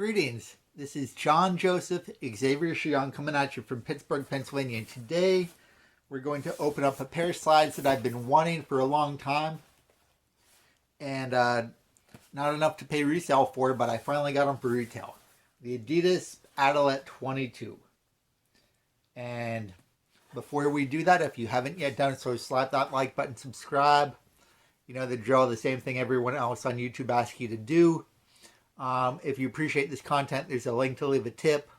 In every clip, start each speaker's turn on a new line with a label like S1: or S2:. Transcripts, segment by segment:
S1: Greetings. This is John Joseph Xavier Cihon coming at you from Pittsburgh, Pennsylvania. And today we're going to open up a pair of slides that I've been wanting for a long time. And not enough to pay resale for, but I finally got them for retail. The Adidas Adilette 22. And before we do that, if you haven't yet done so, slap that like button, subscribe. You know the drill, the same thing everyone else on YouTube asks you to do. If you appreciate this content, there's a link to leave a tip.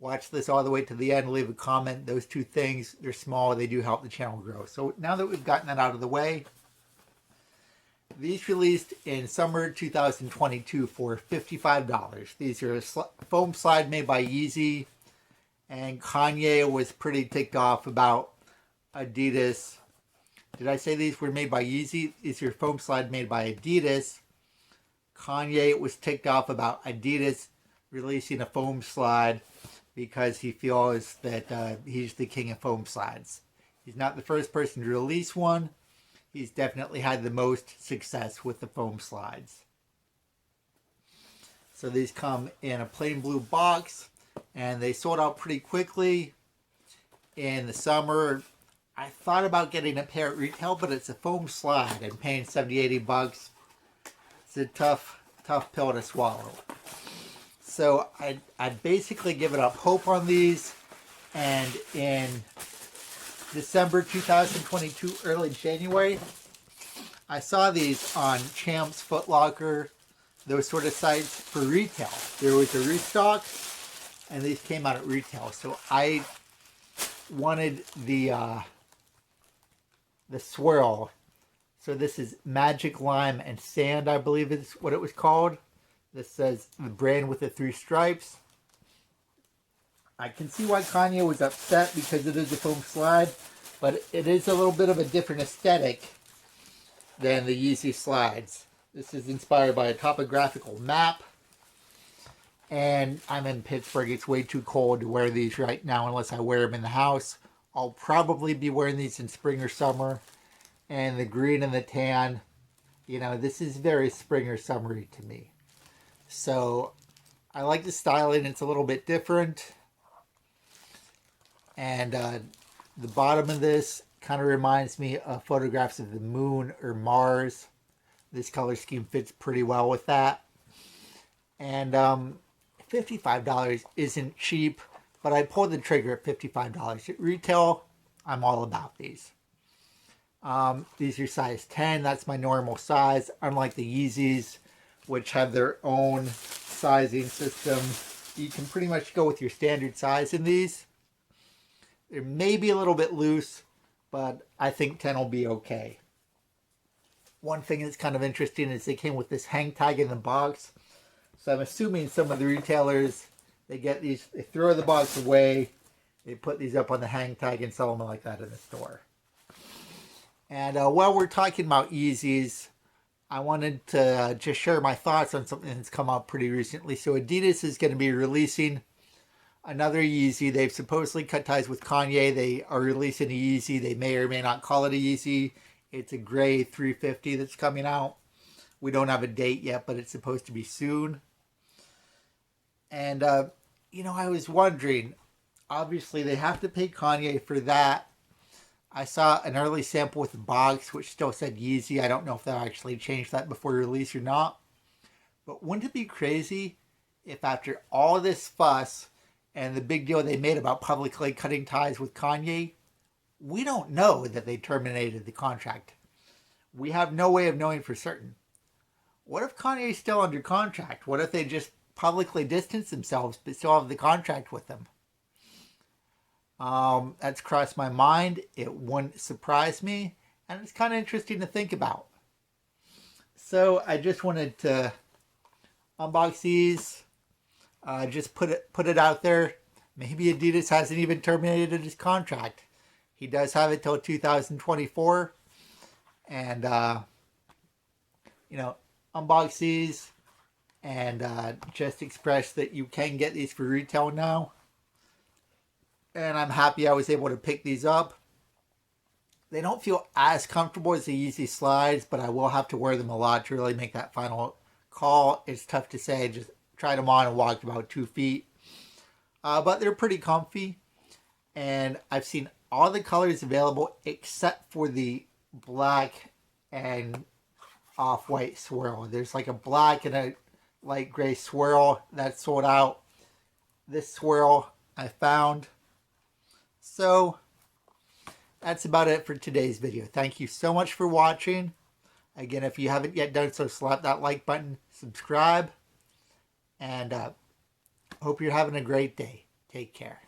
S1: Watch this all the way to the end, leave a comment. Those two things, they're small, they do help the channel grow. So now that we've gotten that out of the way, these released in summer 2022 for $55. These are a foam slide made by Yeezy, and Kanye was pretty ticked off about Adidas. Did I say these were made by Yeezy? These are foam slide made by Adidas. Kanye was ticked off about Adidas releasing a foam slide because he feels that he's the king of foam slides. He's not the first person to release one. He's definitely had the most success with the foam slides. So these come in a plain blue box, and they sold out pretty quickly in the summer. I thought about getting a pair at retail, but it's a foam slide and paying $70-80. It's a tough pill to swallow. So I'd basically given up hope on these, and in December 2022, early January, I saw these on Champs, Foot Locker, those sort of sites for retail. There was a restock, and these came out at retail. So I wanted the swirl. So this is Magic Lime and Sand, I believe is what it was called. This says the brand with the 3 stripes. I can see why Kanye was upset because it is a foam slide, but it is a little bit of a different aesthetic than the Yeezy slides. This is inspired by a topographical map. And I'm in Pittsburgh. It's way too cold to wear these right now unless I wear them in the house. I'll probably be wearing these in spring or summer. And the green and the tan, you know, this is very spring or summery to me. So I like the styling. It's a little bit different. And the bottom of this kind of reminds me of photographs of the moon or Mars. This color scheme fits pretty well with that. And $55 isn't cheap, but I pulled the trigger at $55. At retail, I'm all about these. These are size 10. That's my normal size. Unlike the Yeezys, which have their own sizing system, you can pretty much go with your standard size in these. They're maybe a little bit loose, but I think 10 will be okay. One thing that's kind of interesting is they came with this hang tag in the box. So I'm assuming some of the retailers, they get these, they throw the box away, they put these up on the hang tag and sell them like that in the store. And while we're talking about Yeezys, I wanted to just share my thoughts on something that's come out pretty recently. So Adidas is going to be releasing another Yeezy. They've supposedly cut ties with Kanye. They are releasing a Yeezy. They may or may not call it a Yeezy. It's a gray 350 that's coming out. We don't have a date yet, but it's supposed to be soon. And, you know, I was wondering, obviously they have to pay Kanye for that. I saw an early sample with the box, which still said Yeezy. I don't know if they'll actually change that before release or not. But wouldn't it be crazy if after all this fuss and the big deal they made about publicly cutting ties with Kanye, we don't know that they terminated the contract? We have no way of knowing for certain. What if Kanye's still under contract? What if they just publicly distance themselves but still have the contract with them? That's crossed my mind. It wouldn't surprise me, and it's kind of interesting to think about. So I just wanted to unbox these, just put it out there. Maybe Adidas hasn't even terminated his contract. He does have it till 2024, and you know, unbox these and just express that you can get these for retail now. And I'm happy I was able to pick these up. They don't feel as comfortable as the Yeezy slides, but I will have to wear them a lot to really make that final call. It's tough to say just tried them on and walked about 2 feet. But they're pretty comfy. And I've seen all the colors available except for the black and off-white swirl. There's like a black and a light gray swirl that's sold out. This swirl I found. So that's about it for today's video. Thank you so much for watching. Again, if you haven't yet done so, slap that like button, subscribe, and hope you're having a great day. Take care.